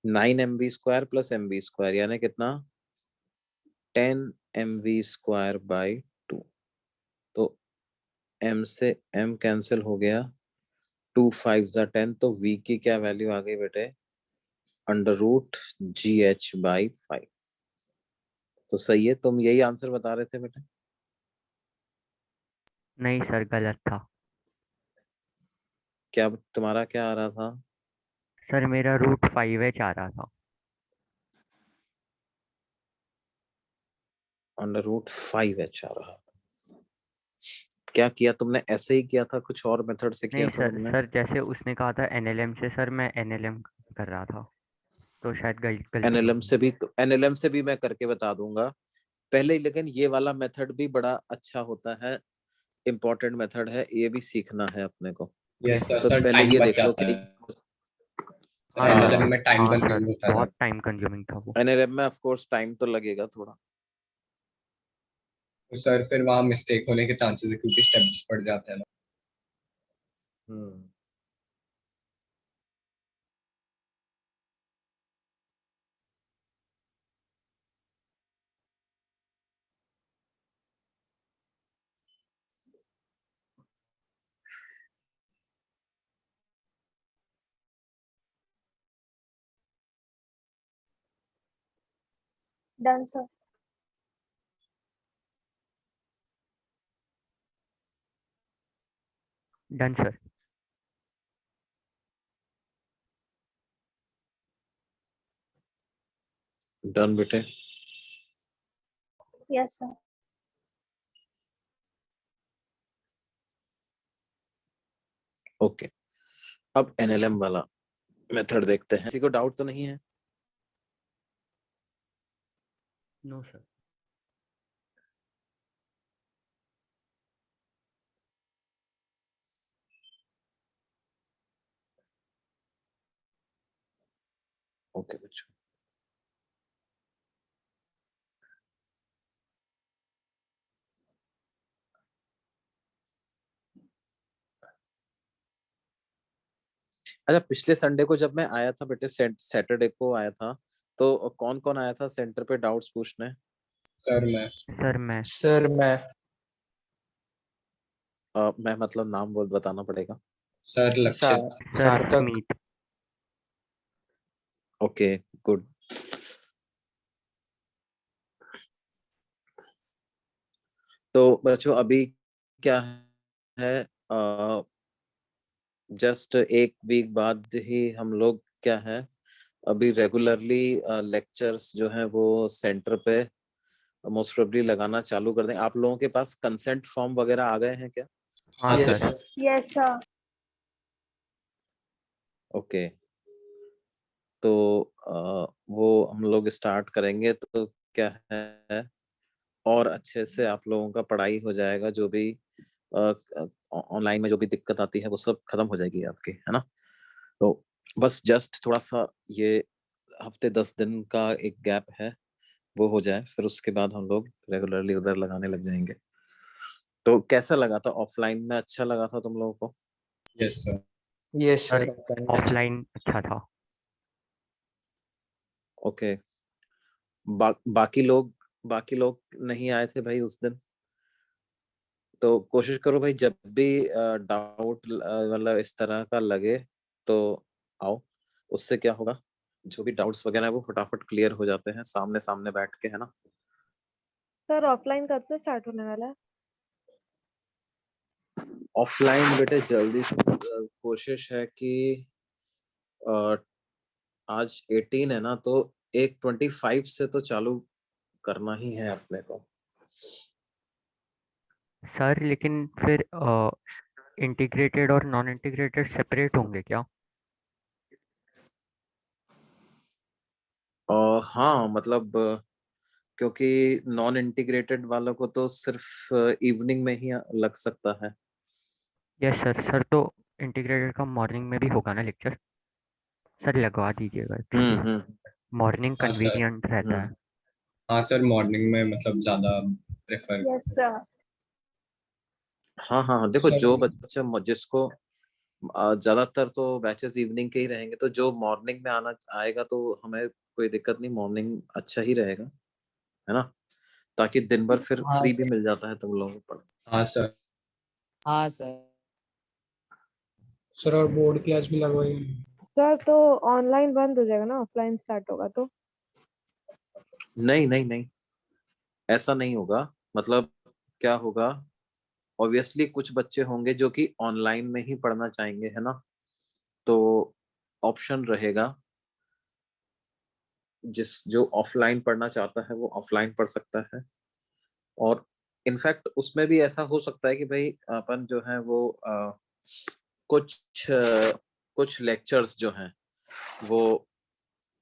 9mv square plus mv square, यानी कितना? 10mv square by 2। तो m से m कैंसिल हो गया, 2 5 जा 10, तो v की क्या वैल्यू आ गई बेटे? √gh/5। तो सही है, तुम यही आंसर बता रहे थे बेटे? नहीं सर, गलत था। क्या तुम्हारा क्या आ रहा था? सर मेरा √5h आ रहा था। √5h आ रहा। क्या किया तुमने? ऐसे ही किया था, कुछ और मेथड से किया नहीं था सर, तुमने? सर जैसे उसने कहा था एनएलएम से, सर मैं एनएलएम कर रहा था, तो शायद गलती हो एनएलएम गई। से भी, एनएलएम से भी मैं करके बता दूंगा पहले ही, लेकिन ये वाला मेथड भी बड़ा अच्छा होता है, इम्पोर्टेंट मेथड है, ये भी सीखना है अपने को। Yes sir. तो सर पहले टाइम ये बच देख लो जाता कि है सर, हाँ सर। एनएलएम हाँ, में टाइम हाँ कंज्यूम सर, होता है बहुत सर। टाइम कंज्यूमिंग था वो। एनएलएम में ऑफ कोर्स टाइम तो लगेगा थोड़ा। तो सर फिर वहाँ मिस्टेक होने के चांसेस है क्योंकि स्टेप्स बढ़ जाते हैं ना। हम्म, Done, sir. Done sir. Done बेटे। Yes, sir. ओके, अब एनएलएम वाला मेथड देखते हैं। किसी को डाउट तो नहीं है? No sir. ओके बच्चों, अच्छा पिछले संडे को जब मैं आया था बेटे, सैटरडे को आया था, तो कौन कौन आया था सेंटर पे डाउट्स पूछने? सर मैं सर मैं मैं मतलब नाम बोल बताना पड़ेगा। सर लक्षित सर स्मित। Okay good. तो बच्चों अभी क्या है, जस्ट एक वीक बाद ही हम लोग क्या है, अभी रेगुलरली लेक्चर्स जो है वो सेंटर पे मोस्ट प्रोबेबली लगाना चालू कर दें। आप लोगों के पास कंसेंट फॉर्म वगैरह आ गए हैं क्या? हाँ Yes, sir Yes, sir. Okay, तो वो हम लोग स्टार्ट करेंगे तो क्या है, और अच्छे से आप लोगों का पढ़ाई हो जाएगा। जो भी ऑनलाइन में जो भी दिक्कत आती है वो सब खत्म हो जाएगी आपकी, है ना? तो बस जस्ट थोड़ा सा ये हफ्ते 10 दिन का एक गैप है, वो हो जाए, फिर उसके बाद हम लोग रेगुलरली उधर लगाने लग जाएंगे। तो कैसा लगा था ऑफलाइन में? अच्छा लगा था तुम लोगों को? यस सर सर ऑफलाइन अच्छा था। ओके, बाकी लोग नहीं आए थे भाई उस दिन, तो कोशिश करो भाई जब भी डाउट मतलब इस तरह का लगे तो आओ। उससे क्या होगा, जो भी डाउट्स वगैरह है वो फटाफट क्लियर हो जाते हैं सामने सामने बैठ के, है ना? सर ऑफलाइन कब से स्टार्ट होने वाला है? ऑफलाइन बेटे जल्दी से कोशिश है कि अ, आज 18 है ना, तो एक 25 से तो चालू करना ही है अपने को। सर लेकिन फिर इंटीग्रेटेड और नॉन इंटीग्रेटेड सेपरेट होंगे क्या? हाँ मतलब क्योंकि नॉन इंटीग्रेटेड वालों को तो सिर्फ इवनिंग में ही लग सकता है। Yes sir. सर तो इंटीग्रेटेड का मॉर्निंग में भी होगा ना लेक्चर? सर लगवा दीजिएगा, मॉर्निंग हाँ सर कन्वीनियंट रहता है। हाँ सर मॉर्निंग में मतलब ज्यादा प्रेफर Yes, sir. हाँ हाँ हाँ, देखो सर जो बच्चा जिसको ज्यादातर तो बैचेस इवनिंग के ही रहेंगे, तो जो मॉर्निंग में आना आएगा तो हमें कोई दिक्कत नहीं, मॉर्निंग अच्छा ही रहेगा, है ना? ताकि दिन भर फिर हाँ फ्री भी सर मिल जाता है तुम लोगों को। हाँ सर हाँ सर सर और बोर्ड क्लास भी लगवाएंगे। सर तो ऑनलाइन बंद हो जाएगा ना, ऑफलाइन स्टार्ट होगा तो? नहीं नहीं नहीं, ऐसा नहीं होगा। मतलब क्या होगा, ऑब्वियसली कुछ बच्चे होंगे जो कि ऑनलाइन में ही पढ़ना चाहेंगे, है ना? तो ऑप्शन रहेगा, जो ऑफलाइन पढ़ना चाहता है वो ऑफलाइन पढ़ सकता है। और इनफैक्ट उसमें भी ऐसा हो सकता है कि भाई अपन जो है वो कुछ कुछ लेक्चर्स जो हैं वो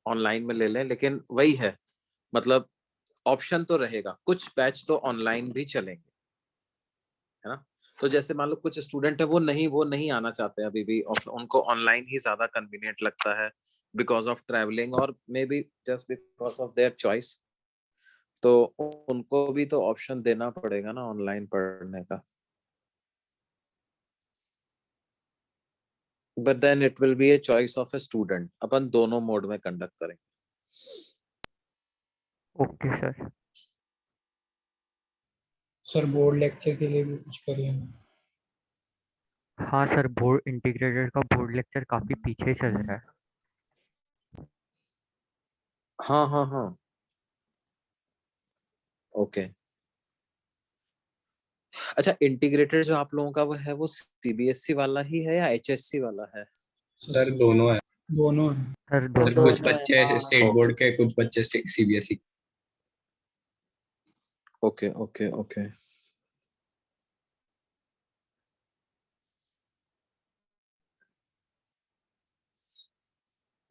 ऑनलाइन में ले लें, लेकिन वही है, मतलब ऑप्शन तो रहेगा, कुछ बैच तो ऑनलाइन भी चलेंगे, है ना? तो जैसे मान लो कुछ स्टूडेंट है वो नहीं आना चाहते अभी भी, उनको ऑनलाइन ही ज्यादा कन्वीनियंट लगता है बिकॉज ऑफ ट्रैवलिंग और may be just because of their choice, तो उनको भी तो ऑप्शन देना पड़ेगा ना ऑनलाइन पढ़ने का। But then it will be a choice of a student, अपन दोनों मोड में कंडक्ट करेंगे। Okay sir. Sir board lecture के लिए भी कुछ करिए। हाँ सर, बोर्ड इंटीग्रेटेड का बोर्ड लेक्चर काफ़ी पीछे चल रहा है। हाँ हाँ हाँ, ओके। अच्छा, इंटीग्रेटेड जो आप लोगों का वो है, वो सीबीएसई वाला ही है या एचएससी वाला है? सर दोनों है। दोनों हैं। सर सर दोनों कुछ बच्चे स्टेट ओके बोर्ड के, कुछ बच्चे सीबीएसई। Okay okay okay.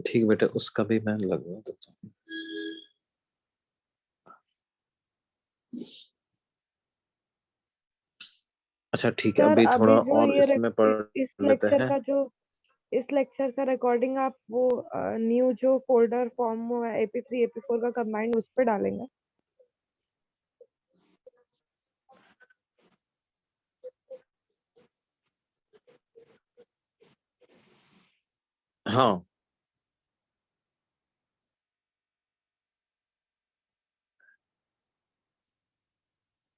ठीक बेटा, उसका भी मैं लगवा देता हूँ। अच्छा ठीक है, सर अभी थोड़ा अभी जो और ये इसमें पढ़ इस लेते लेक्चर हैं। का जो इस लेक्चर का रिकॉर्डिंग आप वो न्यू जो फोल्डर फॉर्म हुआ है AP3 AP4 का कंबाइंड उस पर डालेंगे? हाँ,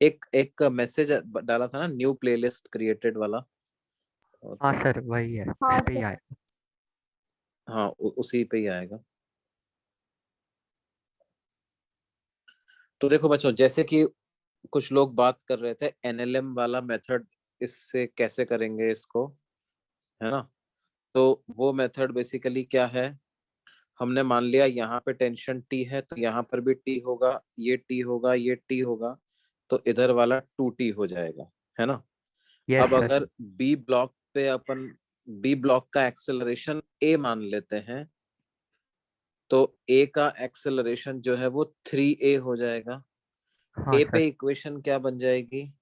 एक एक मैसेज डाला था ना, न्यू प्लेलिस्ट क्रिएटेड वाला। हाँ सर वही है, हाँ उस पे ही सर। आए। हाँ, उसी पे ही आएगा। तो देखो बच्चों, जैसे कि कुछ लोग बात कर रहे थे एनएलएम वाला मेथड, इससे कैसे करेंगे इसको, है ना? तो वो मेथड बेसिकली क्या है, हमने मान लिया यहाँ पे टेंशन टी है, तो यहाँ पर भी टी होगा, ये टी होगा, ये टी होगा, तो इधर वाला 2T हो जाएगा, है ना? यस अब सर। अगर बी ब्लॉक पे अपन बी ब्लॉक का एक्सेलरेशन ए मान लेते हैं, तो ए का एक्सेलरेशन जो है वो 3A हो जाएगा। हाँ ए सर। पे इक्वेशन क्या बन जाएगी?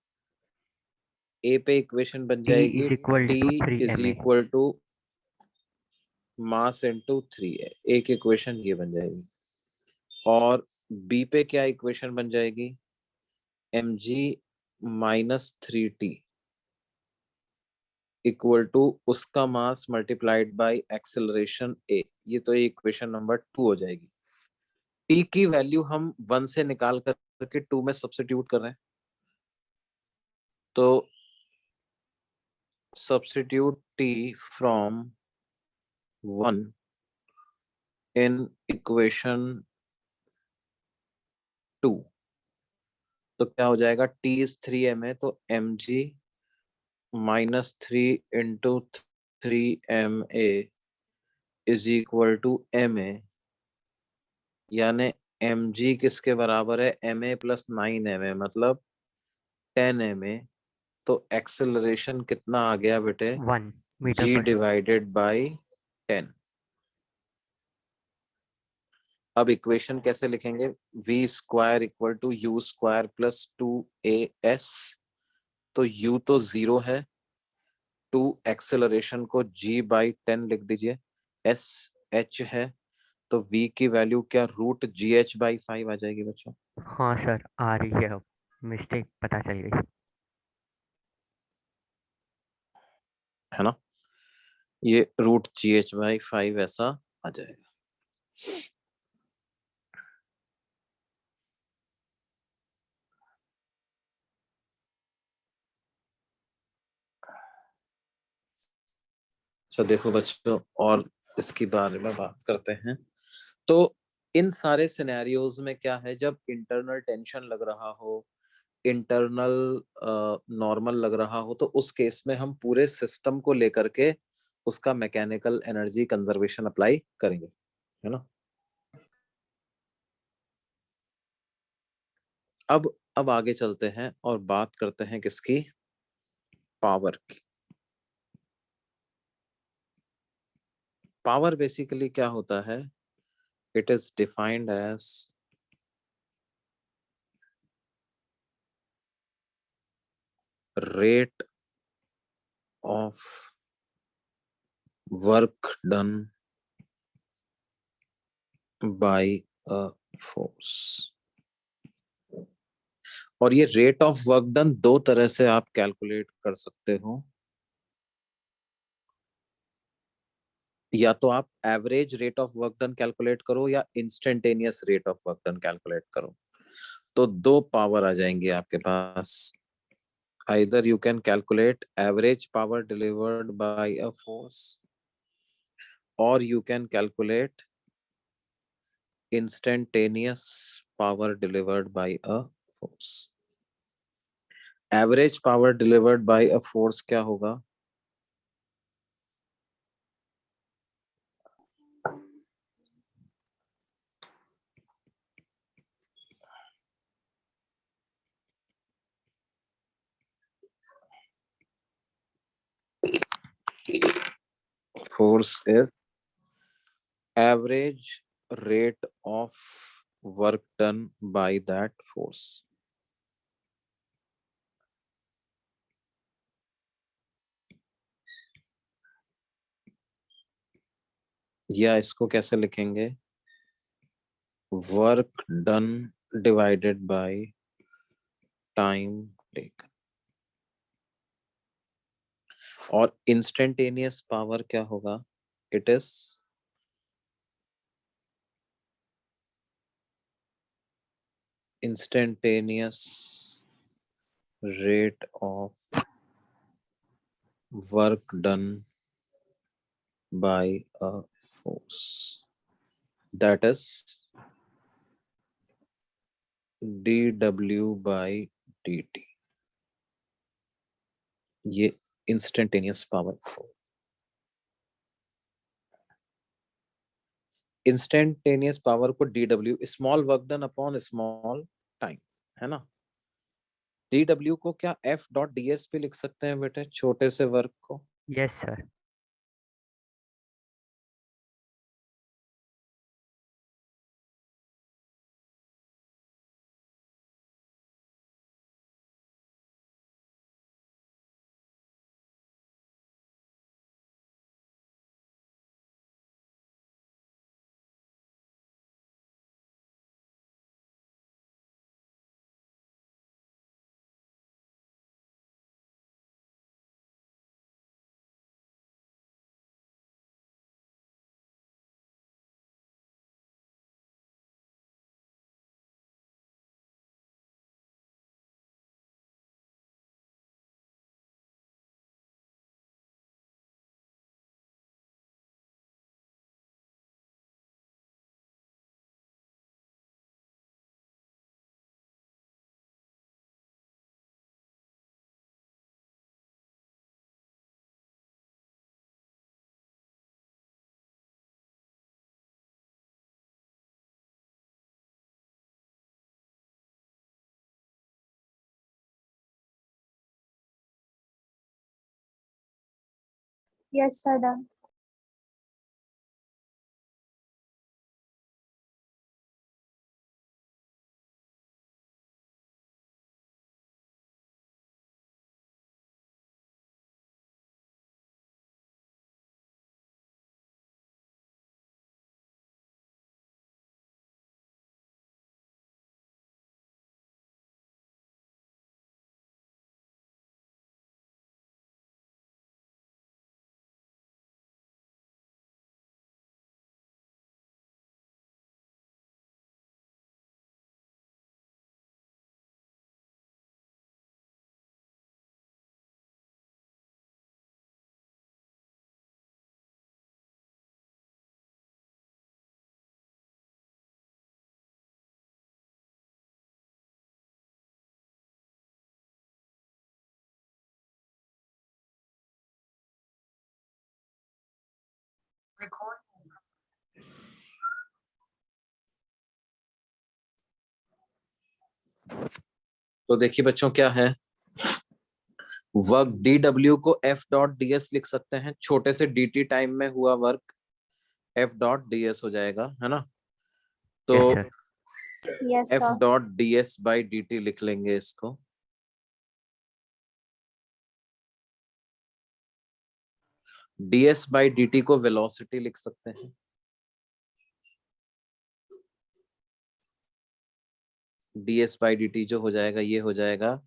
ए पे इक्वेशन बन T जाएगी is equal T two is 3ma। Equal to mass into 3A। एक इक्वेशन ये बन जाएगी। और बी पे क्या इक्वेशन बन जाएगी? mg-3t इक्वल टू उसका mass multiplied by acceleration a। ये तो इक्वेशन नंबर 2 हो जाएगी। t की वैल्यू हम 1 से निकाल करके 2 में सब्स्टिट्यूट कर रहे हैं, तो substitute t from 1 in equation 2, तो क्या हो जाएगा? t इज 3ma, तो mg-3 into 3ma is equal to ma, यानी mg किसके बराबर है? ma प्लस 9ma, मतलब 10ma। तो एक्सेलरेशन कितना आ गया बेटे? 1 metre g per second. Divided by 10। अब इक्वेशन कैसे लिखेंगे? v square equal to u square plus 2as। तो u तो 0 है, 2 एक्सेलरेशन को g/10 लिख दीजिए, s h है, तो v की वैल्यू क्या? √gh/5 आ जाएगी बच्चों, हाँ सर आ रही है, अब मिस्टेक पता चल गई। है ना? ये √gh/5 ऐसा आ जाएगा। तो देखो बच्चों, और इसके बारे में बात करते हैं। तो इन सारे सिनेरियोज में क्या है, जब इंटरनल टेंशन लग रहा हो, इंटरनल नॉर्मल लग रहा हो, तो उस केस में हम पूरे सिस्टम को लेकर के उसका मैकेनिकल एनर्जी कंजर्वेशन अप्लाई करेंगे, है ना? अब आगे चलते हैं और बात करते हैं किसकी? पावर की। पावर बेसिकली क्या होता है? It is defined as rate of work done by a force। और ये रेट ऑफ वर्क डन दो तरह से आप कैलकुलेट कर सकते हो। या तो आप average rate of work done calculate करो, या instantaneous rate of work done calculate करो। तो दो पावर आ जाएंगे आपके पास। either you can calculate average power delivered by a force, or you can calculate instantaneous power delivered by a force. Average power delivered by a force क्या होगा? Force is average rate of work done by that force. या इसको कैसे लिखेंगे? Work done divided by time taken. और instantaneous power क्या होगा? It is instantaneous rate of work done by a force, that is dw by dt। ये instantaneous power. Instantaneous power को dw, small work done upon small time, है ना। dw को क्या f dot ds पे लिख सकते हैं बेटे, छोटे से वर्क को? Yes sir. Yes, sir, done. तो देखिए बच्चों क्या है, वर्क dw को f डॉट ds लिख सकते हैं, छोटे से dt टाइम में हुआ वर्क f डॉट ds हो जाएगा, है ना। तो yes sir. Yes, f sir. Dot ds by dt लिख लेंगे इसको। ds बाई dt को वेलोसिटी लिख सकते हैं। ds बाई dt जो हो जाएगा, ये हो जाएगा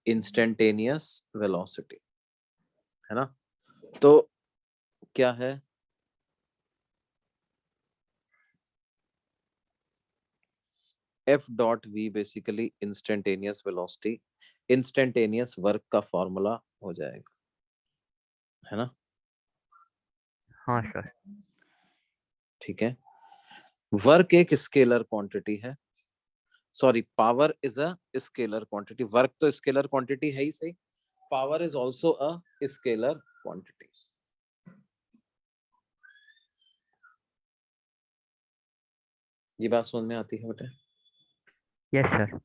इंस्टेंटेनियस वेलोसिटी, है ना। तो क्या है, f dot v basically instantaneous velocity, instantaneous work का फॉर्मूला हो जाएगा, है ना। हाँ सर। ठीक है। वर्क एक स्केलर क्वांटिटी है, sorry, power is a scalar quantity, work तो स्केलर क्वांटिटी है ही सही, power is also a scalar quantity. ये बात समझ में आती है बेटा? Yes sir.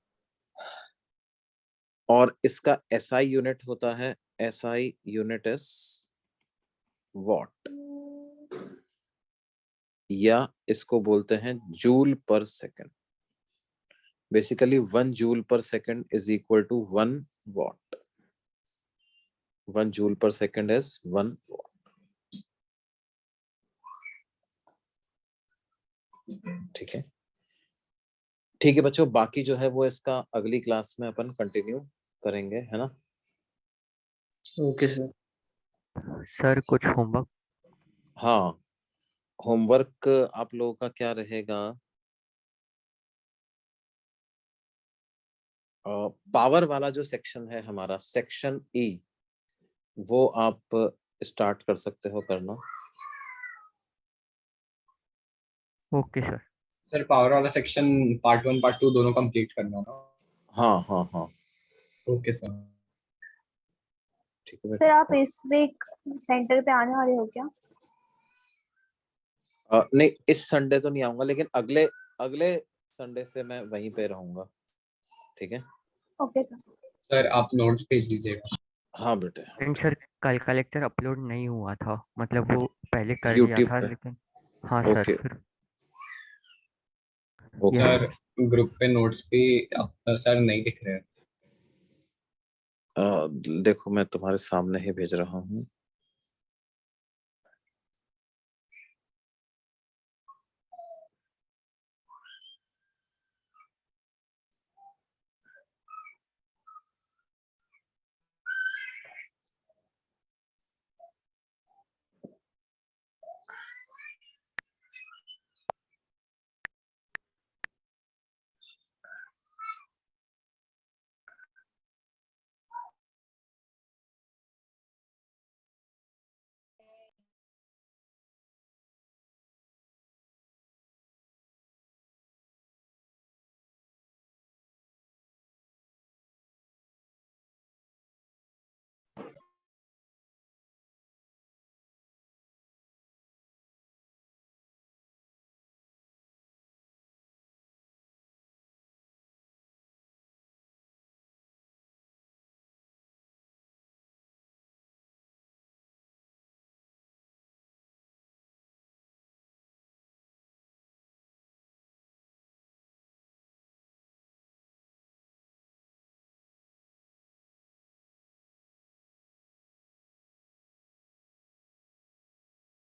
और इसका SI यूनिट होता है, SI यूनिट इज वॉट, या इसको बोलते हैं joule per second. Basically 1 joule per second is equal to 1 watt. 1 joule per second is 1 watt. ठीक है, ठीक है बच्चों, बाकी जो है वो इसका अगली क्लास में अपन कंटिन्यू करेंगे, है ना? Okay sir. सर कुछ होमवर्क? हाँ, होमवर्क आप लोगों का क्या रहेगा? पावर वाला जो सेक्शन है हमारा, सेक्शन E, वो आप स्टार्ट कर सकते हो करना। Okay sir. सर पावर वाला सेक्शन पार्ट 1 पार्ट 2 दोनों कंप्लीट करना ना? हाँ हाँ हाँ, ओके सर। ठीक है सर आप इस वीक सेंटर पे आने वाले हो क्या? नहीं, इस संडे तो नहीं आऊंगा, लेकिन अगले अगले संडे से मैं वहीं पे रहूंगा। ठीक है? Okay sir. सर आप नोट्स भेज दीजिएगा। हाँ बेटे, एंड सर कल का लेक्चर अपलोड नहीं हुआ था, मतलब वो पहले कर दिया YouTube था पे। लेकिन। हाँ सर ओके फिर। ओके। सर ग्रुप पे नोट्स भी सर नहीं दिख रहे हैं। देखो मैं तुम्हारे सामने ही भेज रहा हूँ।